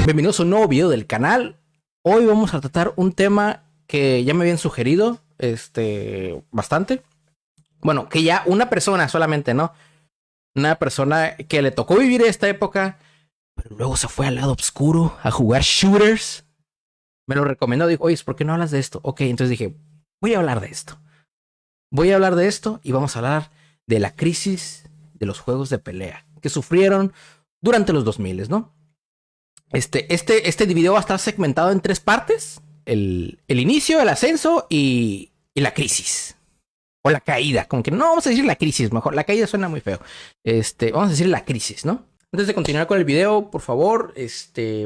Bienvenidos a un nuevo video del canal. Hoy vamos a tratar un tema que ya me habían sugerido bastante. Bueno, que ya una persona solamente, ¿no? Una persona que le tocó vivir esta época, pero luego se fue al lado oscuro a jugar shooters. Me lo recomendó, dijo, oye, ¿por qué no hablas de esto? Ok, entonces dije, voy a hablar de esto. Voy a hablar de esto y vamos a hablar de la crisis de los juegos de pelea que sufrieron durante los 2000, ¿no? Este video va a estar segmentado en 3 partes. El inicio, el ascenso y la crisis. O la caída. Como que no vamos a decir la crisis, mejor. La caída suena muy feo. Vamos a decir la crisis, ¿no? Antes de continuar con el video, por favor,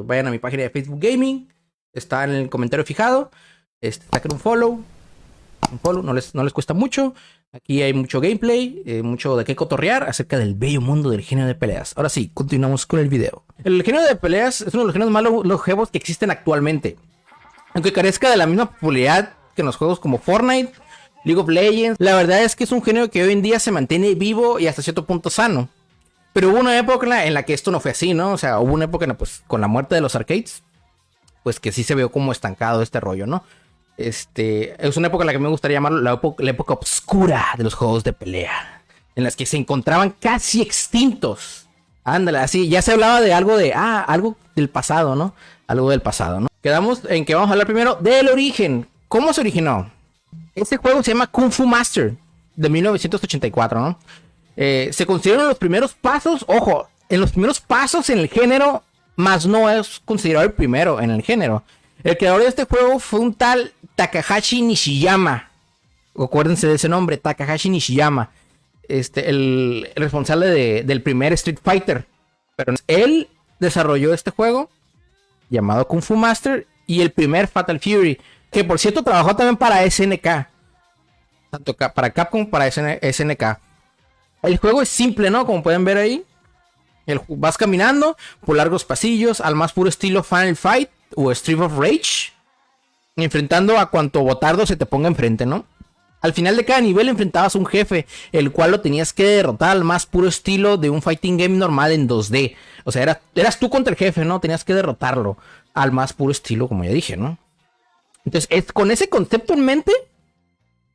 vayan a mi página de Facebook Gaming. Está en el comentario fijado. Saquen un follow. No les cuesta mucho. Aquí hay mucho gameplay, mucho de qué cotorrear acerca del bello mundo del género de peleas. Ahora sí, continuamos con el video. El género de peleas es uno de los géneros más longevos que existen actualmente. Aunque carezca de la misma popularidad que en los juegos como Fortnite, League of Legends, la verdad es que es un género que hoy en día se mantiene vivo y hasta cierto punto sano. Pero hubo una época en la que esto no fue así, ¿no? O sea, hubo una época pues, con la muerte de los arcades, pues que sí se vio como estancado este rollo, ¿no? Es una época en la que me gustaría llamar la época oscura de los juegos de pelea, en las que se encontraban casi extintos. Ándale, así, ya se hablaba de algo del pasado, ¿no? Algo del pasado, ¿no? Quedamos en que vamos a hablar primero del origen. ¿Cómo se originó? Este juego se llama Kung Fu Master, de 1984, ¿no? Se consideraron los primeros pasos, ojo, en los primeros pasos en el género, más no es considerado el primero en el género. El creador de este juego fue un tal Takahashi Nishiyama. Acuérdense de ese nombre, Takahashi Nishiyama. El responsable del primer Street Fighter. Pero él desarrolló este juego llamado Kung Fu Master y el primer Fatal Fury, que por cierto trabajó también para SNK. Tanto para Capcom, para SNK. El juego es simple, ¿no? Como pueden ver ahí. Vas caminando por largos pasillos al más puro estilo Final Fight o Street of Rage, enfrentando a cuanto botardo se te ponga enfrente, ¿no? Al final de cada nivel enfrentabas a un jefe, el cual lo tenías que derrotar al más puro estilo de un fighting game normal en 2D. O sea, eras tú contra el jefe, ¿no? Tenías que derrotarlo al más puro estilo, como ya dije, ¿no? Entonces, con ese concepto en mente,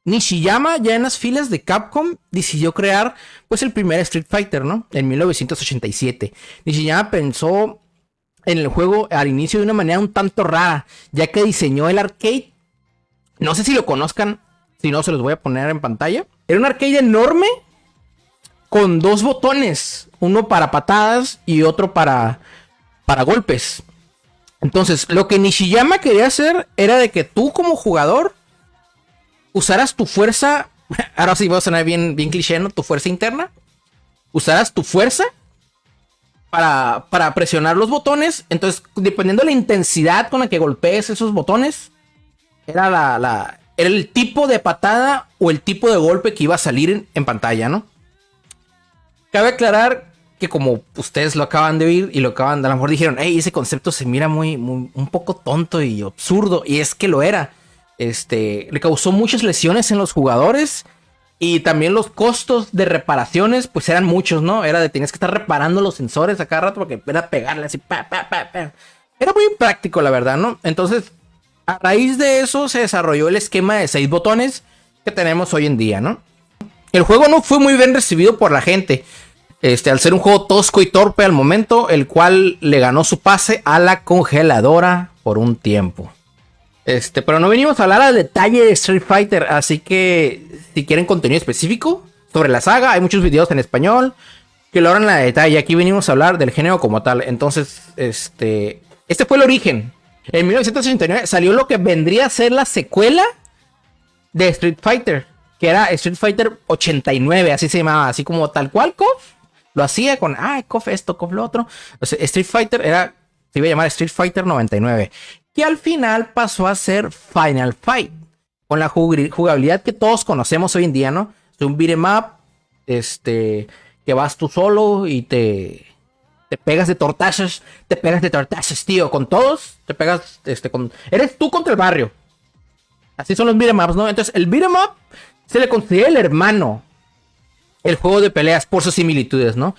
Nishiyama, ya en las filas de Capcom, decidió crear, pues, el primer Street Fighter, ¿no? En 1987. Nishiyama pensó en el juego al inicio de una manera un tanto rara, ya que diseñó el arcade. No sé si lo conozcan, si no se los voy a poner en pantalla. Era un arcade enorme con 2 botones, uno para patadas y otro para golpes. Entonces, lo que Nishiyama quería hacer era de que tú como jugador usaras tu fuerza, ahora sí va a sonar bien cliché, ¿no? Tu fuerza interna. Usaras tu fuerza para presionar los botones. Entonces, dependiendo de la intensidad con la que golpees esos botones, era el tipo de patada o el tipo de golpe que iba a salir en pantalla, ¿no? Cabe aclarar que como ustedes lo acaban de oír y a lo mejor dijeron, hey, ese concepto se mira muy un poco tonto y absurdo, y es que lo era. Le causó muchas lesiones en los jugadores. Y también los costos de reparaciones, pues eran muchos, ¿no? Tenías que estar reparando los sensores a cada rato porque era pegarle así, pa. Era muy impráctico, la verdad, ¿no? Entonces, a raíz de eso se desarrolló el esquema de 6 botones que tenemos hoy en día, ¿no? El juego no fue muy bien recibido por la gente. Al ser un juego tosco y torpe al momento, el cual le ganó su pase a la congeladora por un tiempo. Pero no venimos a hablar al detalle de Street Fighter, así que si quieren contenido específico sobre la saga, hay muchos videos en español que lo hablan a detalle. Aquí venimos a hablar del género como tal. Entonces, este fue el origen. En 1989 salió lo que vendría a ser la secuela de Street Fighter, que era Street Fighter 89, así se llamaba, así como tal cual KOF lo hacía con, KOF esto, KOF lo otro. O sea, Street Fighter se iba a llamar Street Fighter 99. Que al final pasó a ser Final Fight, con la jugabilidad que todos conocemos hoy en día, ¿no? Es un beat'em up, que vas tú solo y te pegas de tortazos, tío, con todos, te pegas, eres tú contra el barrio. Así son los beat'em ups, ¿no? Entonces, el beat'em up se le considera el hermano, el juego de peleas por sus similitudes, ¿no?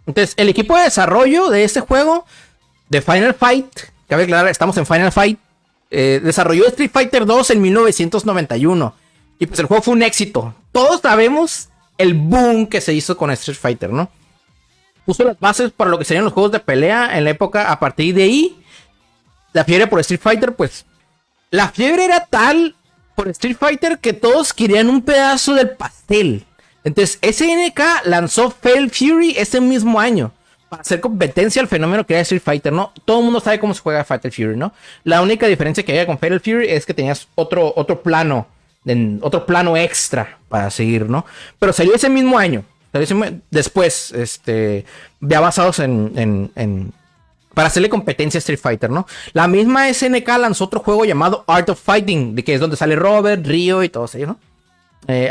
Entonces, el equipo de desarrollo de este juego de Final Fight. Cabe aclarar, estamos en Final Fight. Desarrolló Street Fighter 2 en 1991. Y pues el juego fue un éxito. Todos sabemos el boom que se hizo con Street Fighter, ¿no? Puso las bases para lo que serían los juegos de pelea en la época. A partir de ahí, la fiebre por Street Fighter, pues... La fiebre era tal por Street Fighter que todos querían un pedazo del pastel. Entonces, SNK lanzó Fatal Fury ese mismo año para hacer competencia al fenómeno que era Street Fighter, ¿no? Todo el mundo sabe cómo se juega Fatal Fury, ¿no? La única diferencia que había con Fatal Fury es que tenías otro plano extra para seguir, ¿no? Pero salió ese mismo año. Después, ya basados para hacerle competencia a Street Fighter, ¿no? La misma SNK lanzó otro juego llamado Art of Fighting, de que es donde sale Robert, Ryo y todos ellos, ¿no?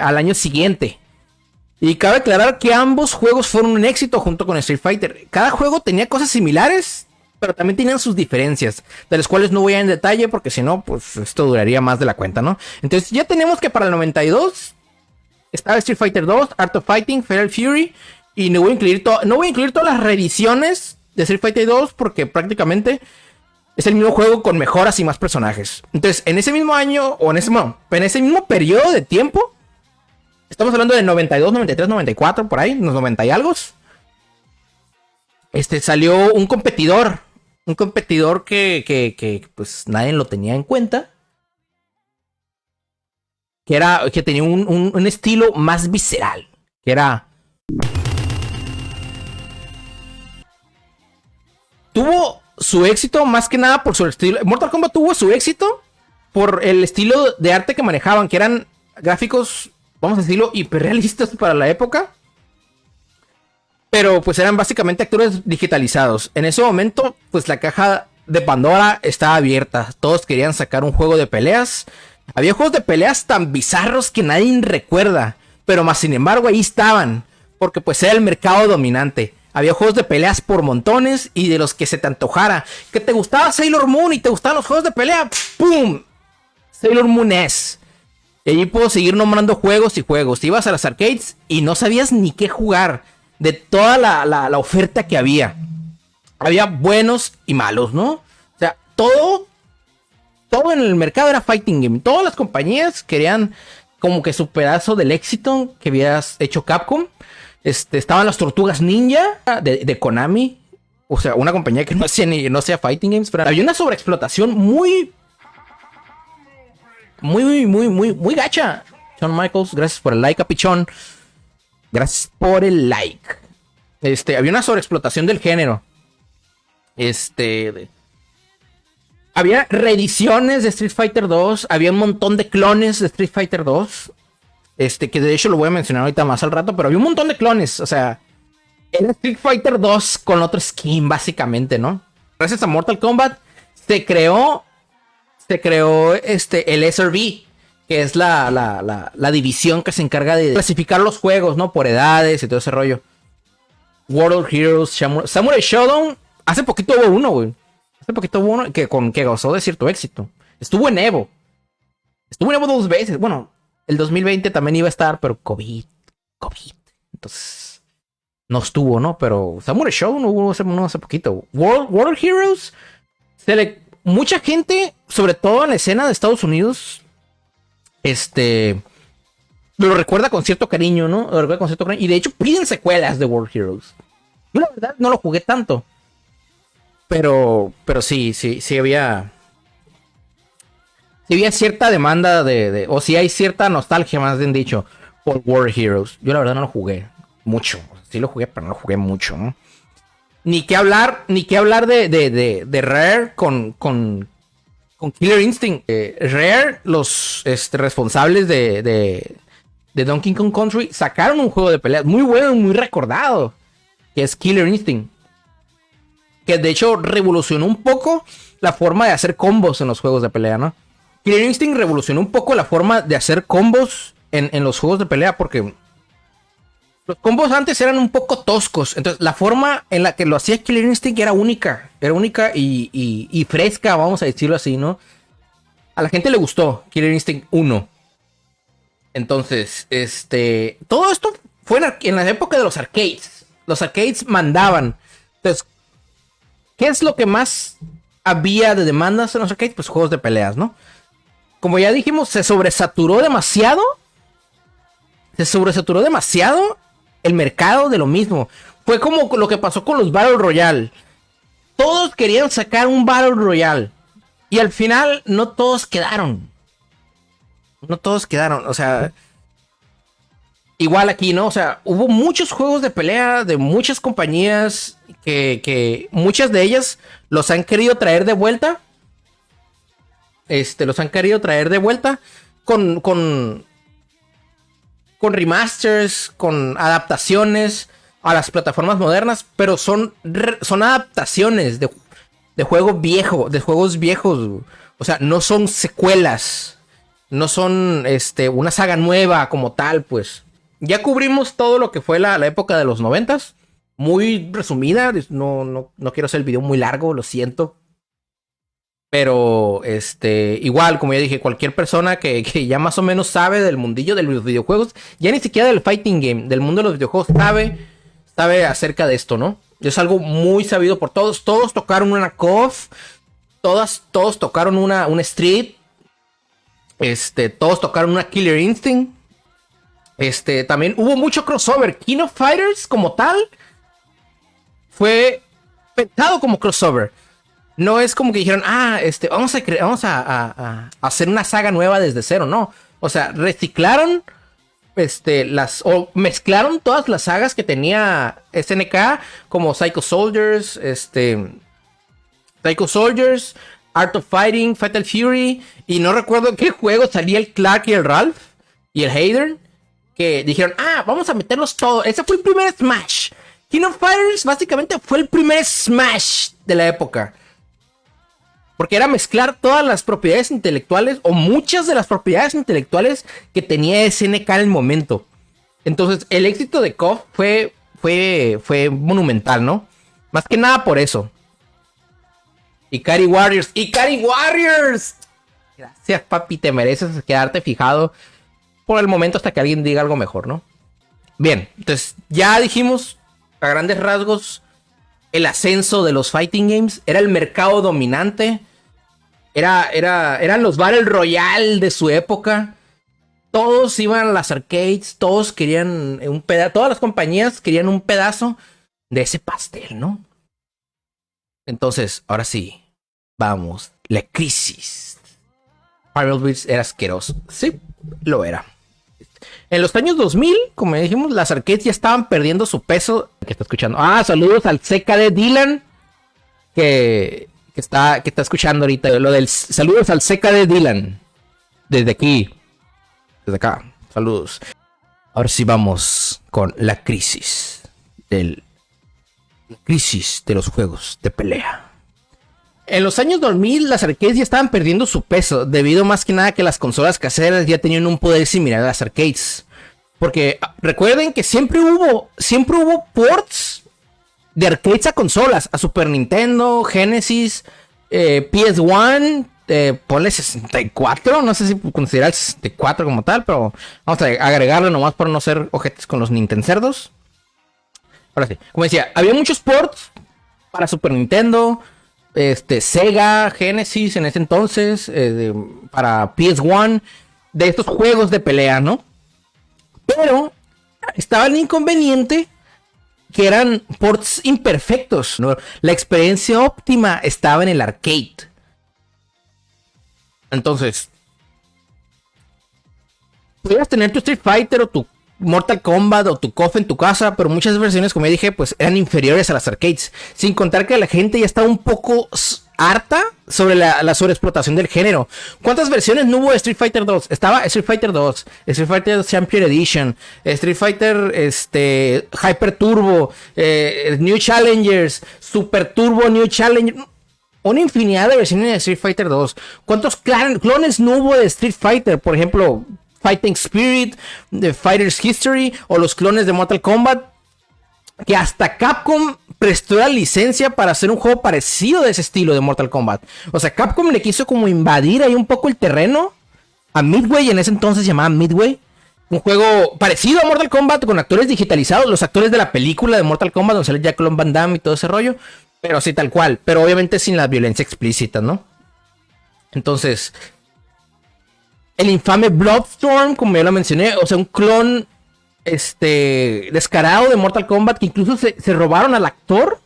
Al año siguiente. Y cabe aclarar que ambos juegos fueron un éxito junto con Street Fighter. Cada juego tenía cosas similares, pero también tenían sus diferencias, de las cuales no voy a ir en detalle porque si no, pues esto duraría más de la cuenta, ¿no? Entonces ya tenemos que para el 92 estaba Street Fighter 2, Art of Fighting, Fatal Fury, y no voy a incluir todas las reediciones de Street Fighter 2 porque prácticamente es el mismo juego con mejoras y más personajes. Entonces, en ese mismo año, o en ese mismo periodo de tiempo, estamos hablando de 92, 93, 94, por ahí, unos 90 y algo. Salió un competidor que pues nadie lo tenía en cuenta. Que tenía un estilo más visceral. Que era... Tuvo su éxito más que nada por su estilo. Mortal Kombat tuvo su éxito por el estilo de arte que manejaban, que eran gráficos, vamos a decirlo, hiperrealistas para la época. Pero pues eran básicamente actores digitalizados. En ese momento, pues la caja de Pandora estaba abierta. Todos querían sacar un juego de peleas. Había juegos de peleas tan bizarros que nadie recuerda. Pero más sin embargo ahí estaban. Porque pues era el mercado dominante. Había juegos de peleas por montones y de los que se te antojara. Que te gustaba Sailor Moon y te gustaban los juegos de pelea. ¡Pum! Sailor Moon S. Y allí puedo seguir nombrando juegos y juegos. Te ibas a las arcades y no sabías ni qué jugar. De toda la oferta que había. Había buenos y malos, ¿no? O sea, todo en el mercado era fighting game. Todas las compañías querían como que su pedazo del éxito que habías hecho Capcom. Estaban las Tortugas Ninja de Konami. O sea, una compañía que no hacía fighting games. Pero había una sobreexplotación muy gacha. Shawn Michaels, gracias por el like, capichón. Gracias por el like. Había una sobreexplotación del género. Había reediciones de Street Fighter 2. Había un montón de clones de Street Fighter 2. Que de hecho lo voy a mencionar ahorita más al rato. Pero había un montón de clones. O sea, era Street Fighter 2 con otro skin, básicamente, ¿no? Gracias a Mortal Kombat se creó el SRB. Que es la división que se encarga de clasificar los juegos, ¿no? Por edades y todo ese rollo. World of Heroes, Samurai Shodown. Hace poquito hubo uno, güey. Que gozó de cierto éxito. Estuvo en Evo 2 veces. Bueno, el 2020 también iba a estar, pero COVID. Entonces, no estuvo, ¿no? Pero Samurai Shodown hubo uno hace poquito. World of Heroes. Mucha gente, sobre todo en la escena de Estados Unidos... lo recuerda con cierto cariño, ¿no? Y de hecho piden secuelas de World Heroes. Yo la verdad no lo jugué tanto. Pero sí había... Sí había cierta demanda o si hay cierta nostalgia, más bien dicho, por World Heroes. Yo la verdad no lo jugué mucho. Sí lo jugué, pero no lo jugué mucho, ¿no? Ni que hablar de Rare con Killer Instinct. Rare, los responsables de Donkey Kong Country, sacaron un juego de peleas muy bueno, muy recordado, que es Killer Instinct. Que de hecho revolucionó un poco la forma de hacer combos en los juegos de pelea, ¿no? Killer Instinct revolucionó un poco la forma de hacer combos en los juegos de pelea, porque los combos antes eran un poco toscos. Entonces la forma en la que lo hacía Killer Instinct era única. Era única y fresca, vamos a decirlo así, ¿no? A la gente le gustó Killer Instinct 1. Entonces, todo esto fue en la época de los arcades. Los arcades mandaban. Entonces, ¿qué es lo que más había de demandas en los arcades? Pues juegos de peleas, ¿no? Como ya dijimos, se sobresaturó demasiado el mercado de lo mismo. Fue como lo que pasó con los Battle Royale. Todos querían sacar un Battle Royale. Y al final no todos quedaron. O sea, igual aquí, ¿no? O sea, hubo muchos juegos de pelea de muchas compañías que muchas de ellas los han querido traer de vuelta. Con remasters, con adaptaciones a las plataformas modernas, pero son adaptaciones de juegos viejos. O sea, no son secuelas, no son una saga nueva como tal, pues. Ya cubrimos todo lo que fue la época de los 90s, muy resumida, no quiero hacer el video muy largo, lo siento. Pero, igual, como ya dije, cualquier persona que ya más o menos sabe del mundillo de los videojuegos, ya ni siquiera del fighting game, del mundo de los videojuegos, sabe acerca de esto, ¿no? Es algo muy sabido por todos. Todos tocaron una KOF, todos tocaron una Street, todos tocaron una Killer Instinct. También hubo mucho crossover. King of Fighters, como tal, fue pensado como crossover. No es como que dijeron, vamos a hacer una saga nueva desde cero, no. O sea, reciclaron o mezclaron todas las sagas que tenía SNK, como Psycho Soldiers, Art of Fighting, Fatal Fury, y no recuerdo en qué juego salía el Clark y el Ralph y el Hayden, que dijeron, vamos a meterlos todos. Ese fue el primer Smash. King of Fighters básicamente fue el primer Smash de la época. Porque era mezclar todas las propiedades intelectuales, o muchas de las propiedades intelectuales que tenía SNK en el momento. Entonces, el éxito de KOF fue monumental, ¿no? Más que nada por eso. Ikari Warriors. Gracias, papi, te mereces quedarte fijado por el momento hasta que alguien diga algo mejor, ¿no? Bien, entonces ya dijimos a grandes rasgos el ascenso de los fighting games. Era el mercado dominante. Eran los Battle Royale de su época. Todos iban a las arcades. Todos querían un pedazo. Todas las compañías querían un pedazo de ese pastel, ¿no? Entonces, ahora sí. Vamos. La crisis. Pirate Beats era asqueroso. Sí, lo era. En los años 2000, como dijimos, las arcades ya estaban perdiendo su peso. ¿Qué está escuchando? Saludos al CKD Dylan. Que está escuchando ahorita. Saludos al CKD Dylan. Desde aquí. Desde acá. Saludos. Ahora sí vamos con la crisis. La crisis de los juegos de pelea. En los años 2000 las arcades ya estaban perdiendo su peso, debido más que nada que las consolas caseras ya tenían un poder similar a las arcades. Porque recuerden que siempre hubo ports de arcades a consolas, a Super Nintendo, Genesis, PS1, ponle 64, no sé si considerar el 64 como tal, pero vamos a agregarle nomás por no ser ojetes con los Nintencerdos. Ahora sí, como decía, había muchos ports para Super Nintendo, Sega, Genesis en ese entonces, para PS1, de estos juegos de pelea, ¿no? Pero estaba el inconveniente que eran ports imperfectos, ¿no? La experiencia óptima estaba en el arcade. Entonces, podías tener tu Street Fighter o tu Mortal Kombat o tu KOF en tu casa, pero muchas versiones, como ya dije, pues eran inferiores a las arcades. Sin contar que la gente ya estaba un poco harta sobre la sobreexplotación del género. ¿Cuántas versiones no hubo de Street Fighter 2? Estaba Street Fighter 2, Street Fighter Champion Edition, Street Fighter Hyper Turbo, New Challengers, Super Turbo New Challenger. Una infinidad de versiones de Street Fighter 2. ¿Cuántos clones no hubo de Street Fighter? Por ejemplo, Fighting Spirit, The Fighter's History o los clones de Mortal Kombat, que hasta Capcom prestó la licencia para hacer un juego parecido de ese estilo de Mortal Kombat. O sea, Capcom le quiso como invadir ahí un poco el terreno a Midway, en ese entonces se llamaba Midway. Un juego parecido a Mortal Kombat con actores digitalizados, los actores de la película de Mortal Kombat donde sale Jean-Claude Van Damme y todo ese rollo, Pero sí, tal cual. Pero obviamente sin la violencia explícita, ¿no? Entonces, el infame Bloodstorm, como ya lo mencioné, o sea, un clon descarado de Mortal Kombat, que incluso se robaron al actor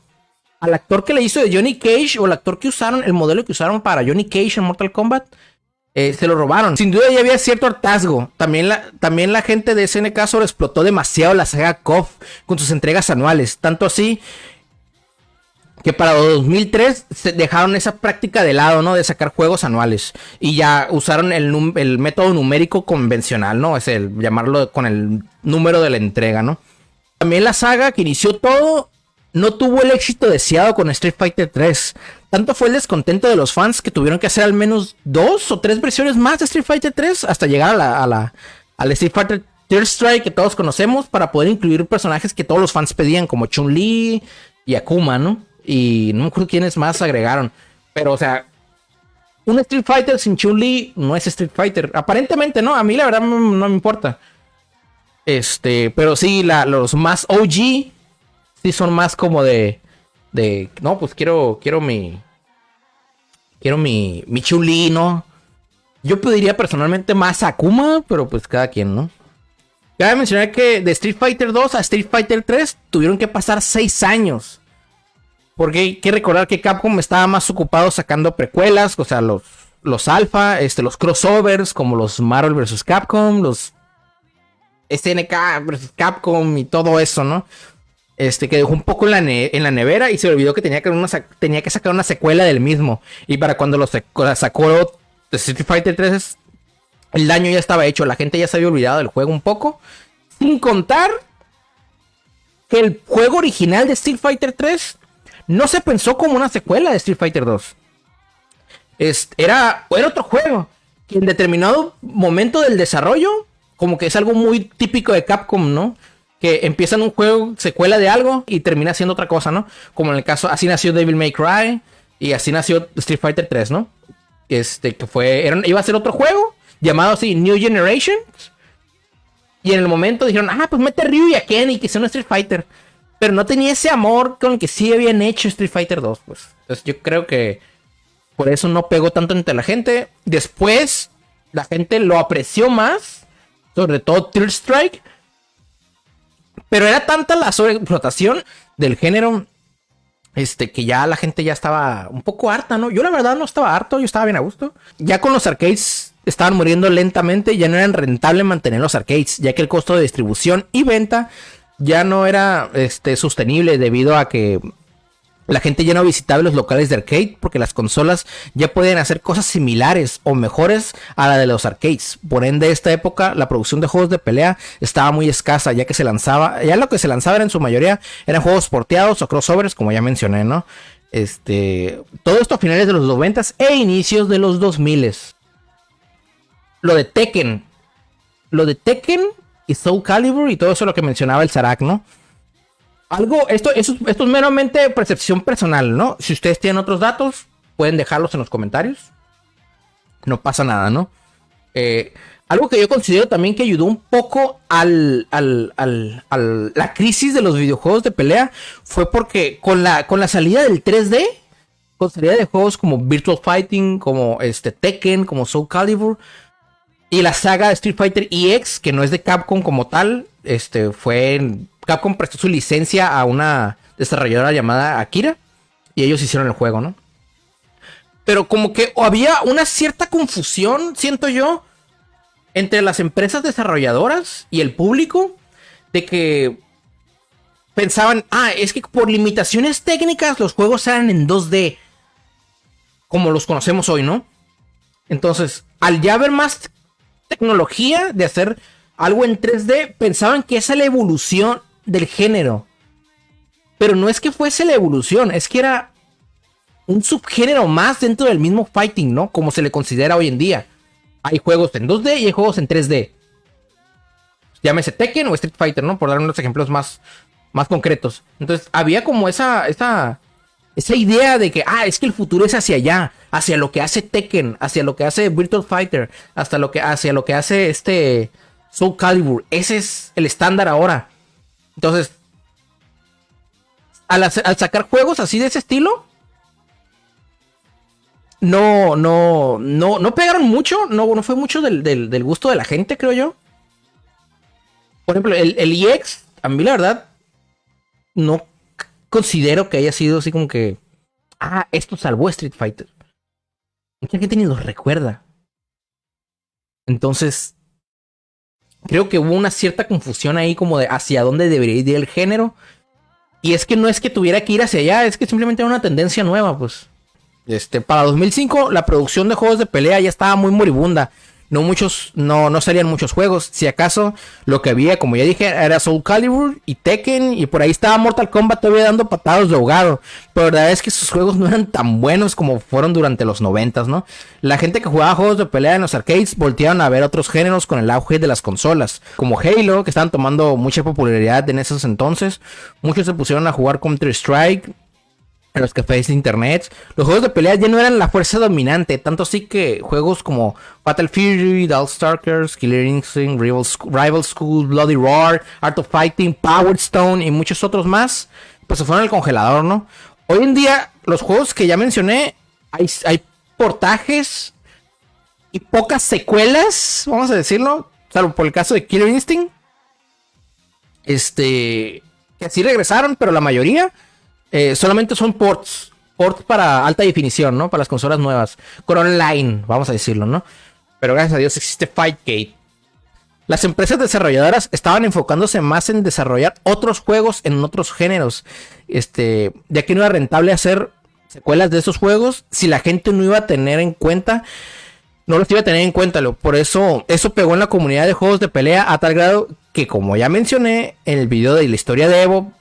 que le hizo de Johnny Cage, o el actor que usaron, el modelo que usaron para Johnny Cage en Mortal Kombat, se lo robaron. Sin duda ya había cierto hartazgo. También la gente de SNK sobreexplotó demasiado la saga KOF con sus entregas anuales. Tanto así que para 2003 se dejaron esa práctica de lado, ¿no? De sacar juegos anuales. Y ya usaron el método numérico convencional, ¿no? Es el llamarlo con el número de la entrega, ¿no? También la saga que inició todo no tuvo el éxito deseado con Street Fighter 3. Tanto fue el descontento de los fans que tuvieron que hacer al menos 2 o 3 versiones más de Street Fighter 3 hasta llegar al Street Fighter Third Strike que todos conocemos, para poder incluir personajes que todos los fans pedían, como Chun-Li y Akuma, ¿no? Y no me acuerdo quiénes más agregaron. Pero, o sea, un Street Fighter sin Chun-Li no es Street Fighter. Aparentemente, ¿no? A mí la verdad no me importa. Pero sí, los más OG sí son más como no, pues quiero mi Chun-Li, ¿no? Yo pediría personalmente más Akuma, pero pues cada quien, ¿no? Cabe mencionar que de Street Fighter 2 a Street Fighter 3 tuvieron que pasar 6 años. Porque hay que recordar que Capcom estaba más ocupado sacando precuelas, o sea, los alfa, los crossovers, como los Marvel vs. Capcom, los SNK vs. Capcom y todo eso, ¿no? Que dejó un poco en la nevera y se olvidó que tenía que sacar una secuela del mismo. Y para cuando sacó Street Fighter 3, el daño ya estaba hecho, la gente ya se había olvidado del juego un poco. Sin contar que el juego original de Street Fighter 3 no se pensó como una secuela de Street Fighter 2. Era otro juego que en determinado momento del desarrollo, como que es algo muy típico de Capcom, ¿no? Que empiezan un juego, secuela de algo y termina siendo otra cosa, ¿no? Como en el caso, así nació Devil May Cry y así nació Street Fighter 3, ¿no? Que iba a ser otro juego llamado así New Generation. Y en el momento dijeron, pues mete a Ryu y a Ken y que sea un Street Fighter. Pero no tenía ese amor con el que sí habían hecho Street Fighter 2, pues. Entonces yo creo que por eso no pegó tanto entre la gente. Después, la gente lo apreció más. Sobre todo Third Strike. Pero era tanta la sobreexplotación del género. Que ya la gente ya estaba un poco harta, ¿no? Yo la verdad no estaba harto, yo estaba bien a gusto. Ya con los arcades estaban muriendo lentamente. Ya no era rentable mantener los arcades, ya que el costo de distribución y venta ya no era sostenible, debido a que la gente ya no visitaba los locales de arcade, porque las consolas ya pueden hacer cosas similares o mejores a la de los arcades. Por ende, esta época la producción de juegos de pelea estaba muy escasa, ya lo que se lanzaba en su mayoría eran juegos porteados o crossovers, como ya mencioné, ¿no? Todo esto a finales de los 90s e inicios de los 2000s. Lo de Tekken y Soul Calibur y todo eso, lo que mencionaba el Zarak, ¿no? Esto es meramente percepción personal, ¿no? Si ustedes tienen otros datos, pueden dejarlos en los comentarios. No pasa nada, ¿no? Algo que yo considero también que ayudó un poco a la crisis de los videojuegos de pelea fue porque con la salida del 3D, con salida de juegos como Virtual Fighting, como Tekken, como Soul Calibur, y la saga de Street Fighter EX, que no es de Capcom como tal, Capcom prestó su licencia a una desarrolladora llamada Akira, y ellos hicieron el juego, ¿no? Pero como que había una cierta confusión, siento yo, entre las empresas desarrolladoras y el público, de que pensaban, es que por limitaciones técnicas los juegos eran en 2D, como los conocemos hoy, ¿no? Entonces, al ya haber más tecnología de hacer algo en 3D, pensaban que esa es la evolución del género. Pero no es que fuese la evolución, es que era un subgénero más dentro del mismo fighting, ¿no? Como se le considera hoy en día. Hay juegos en 2D y hay juegos en 3D. Llámese Tekken o Street Fighter, ¿no? Por dar unos ejemplos más concretos. Entonces, había como esa idea de que, es que el futuro es hacia allá, hacia lo que hace Tekken, hacia lo que hace Virtual Fighter, hacia lo que hace Soul Calibur. Ese es el estándar ahora. Entonces, al sacar juegos así de ese estilo, no pegaron mucho, no fue mucho del gusto de la gente, creo yo. Por ejemplo, el EX, a mí la verdad, no considero que haya sido así como que, esto salvó a Street Fighter. Mucha gente ni lo recuerda. Entonces, creo que hubo una cierta confusión ahí como de hacia dónde debería ir el género. Y es que no es que tuviera que ir hacia allá, es que simplemente era una tendencia nueva, pues. Para 2005 la producción de juegos de pelea ya estaba muy moribunda. No salían muchos juegos. Si acaso lo que había, como ya dije, era Soul Calibur y Tekken. Y por ahí estaba Mortal Kombat todavía dando patadas de ahogado. Pero la verdad es que sus juegos no eran tan buenos como fueron durante los 90s, ¿no? La gente que jugaba juegos de pelea en los arcades voltearon a ver otros géneros con el auge de las consolas. Como Halo, que estaban tomando mucha popularidad en esos entonces. Muchos se pusieron a jugar Counter-Strike en los cafés de internet. Los juegos de pelea ya no eran la fuerza dominante, tanto así que juegos como Fatal Fury, Darkstalkers, Killer Instinct, Rival School, Bloody Roar, Art of Fighting, Power Stone y muchos otros más, pues se fueron al congelador, ¿no? Hoy en día, los juegos que ya mencioné, hay portajes y pocas secuelas, vamos a decirlo, salvo por el caso de Killer Instinct, que así regresaron, pero la mayoría solamente son ports para alta definición, ¿no? Para las consolas nuevas. Con online, vamos a decirlo, ¿no? Pero gracias a Dios existe Fightgate. Las empresas desarrolladoras estaban enfocándose más en desarrollar otros juegos en otros géneros. Ya que no era rentable hacer secuelas de esos juegos si la gente no iba a tener en cuenta. No los iba a tener en cuenta. Por eso pegó en la comunidad de juegos de pelea a tal grado que, como ya mencioné en el video de la historia de Evo,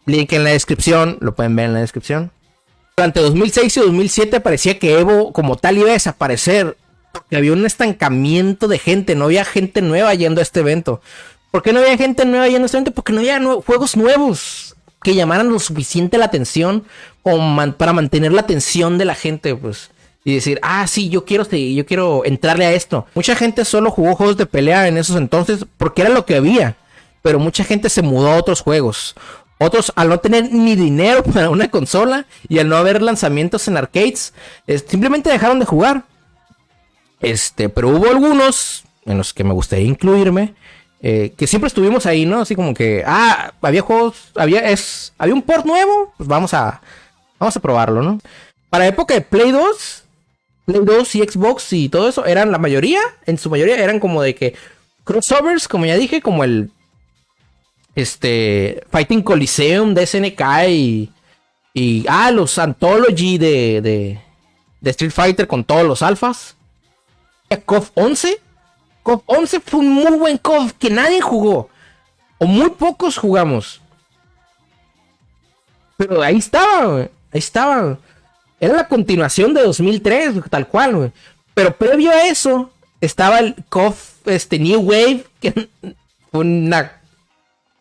link en la descripción, lo pueden ver en la descripción. Durante 2006 y 2007 parecía que Evo como tal iba a desaparecer, porque había un estancamiento de gente, no había gente nueva yendo a este evento. ¿Por qué no había gente nueva yendo a este evento? Porque no había juegos nuevos que llamaran lo suficiente la atención para mantener la atención de la gente, pues. Y decir, sí, yo quiero entrarle a esto. Mucha gente solo jugó juegos de pelea en esos entonces porque era lo que había, pero mucha gente se mudó a otros juegos. Otros, al no tener ni dinero para una consola y al no haber lanzamientos en arcades, simplemente dejaron de jugar. Pero hubo algunos en los que me gustaría incluirme, que siempre estuvimos ahí, ¿no? Así como que, había juegos, había un port nuevo, pues vamos a probarlo, ¿no? Para época de Play 2 y Xbox y todo eso, eran la mayoría, en su mayoría eran como de que crossovers, como ya dije, como el Fighting Coliseum de SNK y los Anthology de Street Fighter con todos los alfas. KOF 11. KOF 11 fue un muy buen KOF que nadie jugó. O muy pocos jugamos. Pero ahí estaba, güey. Ahí estaba. Era la continuación de 2003, tal cual, güey. Pero previo a eso, estaba el KOF New Wave, que fue una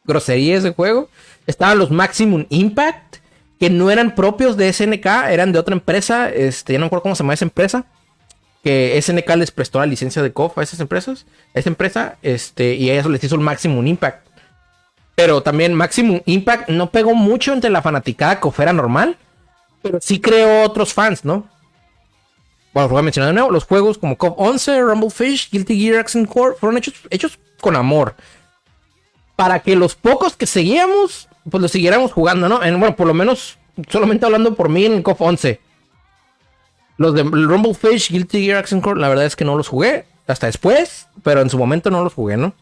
grosería ese juego. Estaban los Maximum Impact, que no eran propios de SNK, eran de otra empresa. Ya no me acuerdo cómo se llama esa empresa. Que SNK les prestó la licencia de KOF a esas empresas. A esa empresa, y a eso les hizo el Maximum Impact. Pero también Maximum Impact no pegó mucho entre la fanaticada KOFera normal. Pero sí creó otros fans, ¿no? Bueno, voy a mencionar de nuevo. Los juegos como KOF 11, Rumble Fish, Guilty Gear Accent Core fueron hechos con amor. Para que los pocos que seguíamos, pues los siguiéramos jugando, ¿no? Bueno, por lo menos, solamente hablando por mí en el KOF 11. Los de Rumble Fish, Guilty Gear Accent Core, la verdad es que no los jugué hasta después, pero en su momento no los jugué, ¿no?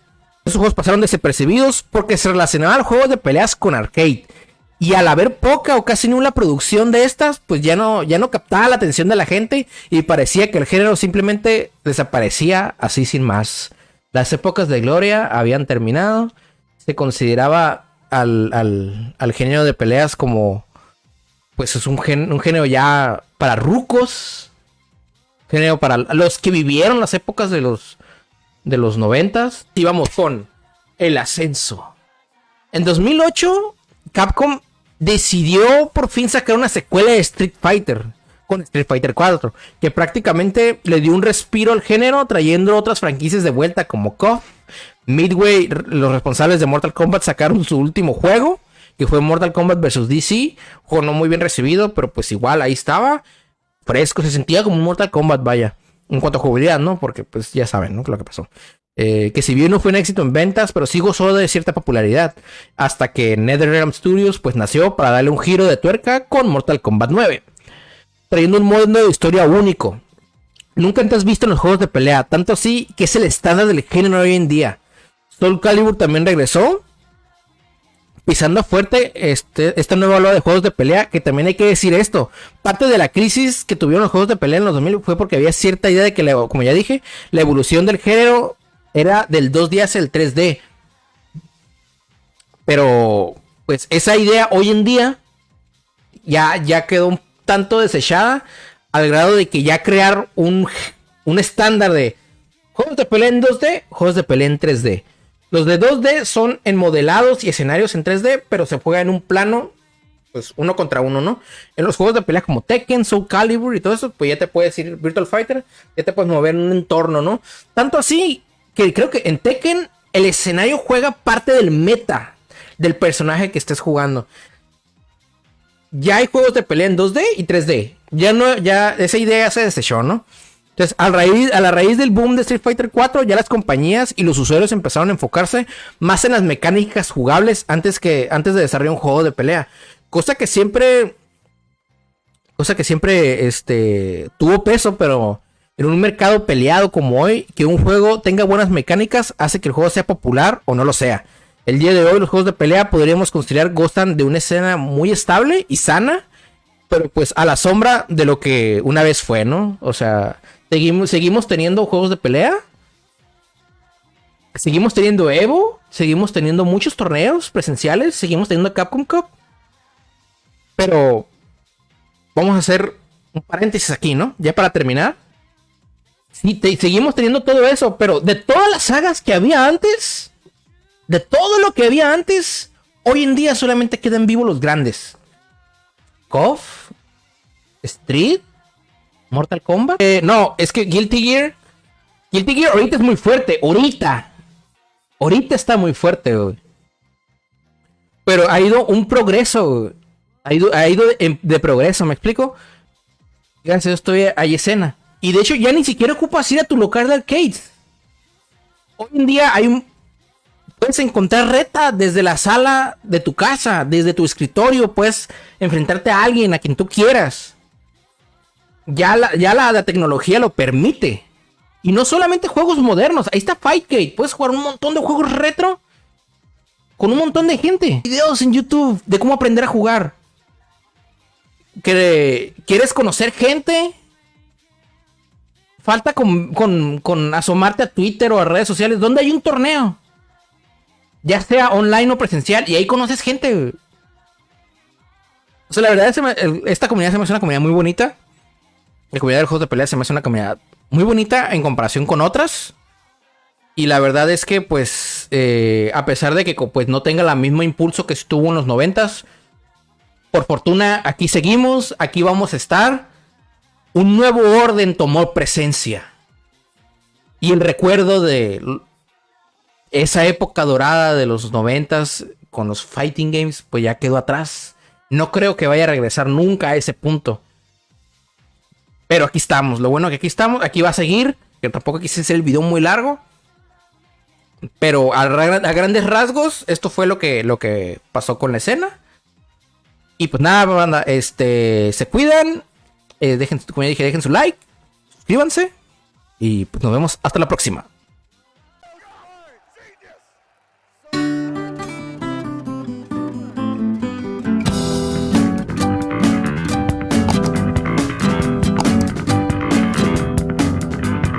Esos juegos pasaron desapercibidos porque se relacionaban juegos de peleas con arcade. Y al haber poca o casi nula producción de estas, pues ya no captaba la atención de la gente y parecía que el género simplemente desaparecía así sin más. Las épocas de gloria habían terminado. Se consideraba al género de peleas como, pues es un género ya para rucos, género para los que vivieron las épocas de los 90s. Y vamos con el ascenso. En 2008, Capcom decidió por fin sacar una secuela de Street Fighter con Street Fighter 4, que prácticamente le dio un respiro al género, trayendo otras franquicias de vuelta como KOF. Midway, los responsables de Mortal Kombat, sacaron su último juego, que fue Mortal Kombat vs. DC. Juego no muy bien recibido, pero pues igual ahí estaba. Fresco, se sentía como un Mortal Kombat, vaya. En cuanto a jugabilidad, ¿no? Porque pues ya saben, ¿no? Lo que pasó. Que si bien no fue un éxito en ventas, pero sí gozó de cierta popularidad. Hasta que NetherRealm Studios pues nació para darle un giro de tuerca con Mortal Kombat 9. Trayendo un modo de historia único. Nunca antes visto en los juegos de pelea. Tanto así que es el estándar del género hoy en día. Soul Calibur también regresó. Pisando fuerte esta nueva ola de juegos de pelea. Que también hay que decir esto. Parte de la crisis que tuvieron los juegos de pelea en los 2000 fue porque había cierta idea de que, como ya dije, la evolución del género era del 2D hacia el 3D. Pero pues esa idea hoy en día ya quedó un tanto desechada. Al grado de que ya crear un estándar de juegos de pelea en 2D, juegos de pelea en 3D. Los de 2D son en modelados y escenarios en 3D, pero se juega en un plano, pues uno contra uno, ¿no? En los juegos de pelea como Tekken, Soul Calibur y todo eso, pues ya te puedes ir Virtual Fighter, ya te puedes mover en un entorno, ¿no? Tanto así que creo que en Tekken el escenario juega parte del meta del personaje que estés jugando. Ya hay juegos de pelea en 2D y 3D. Ya esa idea se desechó, ¿no? Entonces, a la raíz del boom de Street Fighter 4, ya las compañías y los usuarios empezaron a enfocarse más en las mecánicas jugables antes de desarrollar un juego de pelea. Cosa que siempre tuvo peso, pero en un mercado peleado como hoy, que un juego tenga buenas mecánicas hace que el juego sea popular o no lo sea. El día de hoy los juegos de pelea podríamos considerar gozan de una escena muy estable y sana, pero pues a la sombra de lo que una vez fue, ¿no? O sea, seguimos teniendo juegos de pelea, seguimos teniendo Evo, seguimos teniendo muchos torneos presenciales, seguimos teniendo Capcom Cup, pero vamos a hacer un paréntesis aquí, ¿no? Ya para terminar. Sí, seguimos teniendo todo eso, pero de todas las sagas que había antes... De todo lo que había antes, hoy en día solamente quedan vivos los grandes. KOF, Street, Mortal Kombat. No, es que Guilty Gear ahorita es muy fuerte. Ahorita está muy fuerte, güey. Pero ha ido un progreso, güey. Ha ido de progreso, ¿me explico? Fíjense, yo estoy ahí escena. Y de hecho ya ni siquiera ocupas ir a tu local de arcades. Hoy en día puedes encontrar reta desde la sala de tu casa, desde tu escritorio, puedes enfrentarte a alguien, a quien tú quieras. Ya la tecnología lo permite. Y no solamente juegos modernos, ahí está Fightgate, puedes jugar un montón de juegos retro con un montón de gente. Videos en YouTube de cómo aprender a jugar. ¿Quieres conocer gente? Falta con asomarte a Twitter o a redes sociales donde hay un torneo. Ya sea online o presencial. Y ahí conoces gente. O sea, la verdad, esta comunidad se me hace una comunidad muy bonita. La comunidad de juegos de pelea se me hace una comunidad muy bonita en comparación con otras. Y la verdad es que, pues, a pesar de que pues, no tenga el mismo impulso que estuvo en los 90s, por fortuna, aquí seguimos. Aquí vamos a estar. Un nuevo orden tomó presencia. Y el recuerdo de esa época dorada de los 90s con los fighting games, pues ya quedó atrás. No creo que vaya a regresar nunca a ese punto. Pero aquí estamos. Lo bueno es que aquí estamos. Aquí va a seguir. Que tampoco quise hacer el video muy largo. Pero a grandes rasgos, esto fue lo que pasó con la escena. Y pues nada, banda. Se cuidan. Como ya dije, dejen su like. Suscríbanse. Y pues nos vemos hasta la próxima.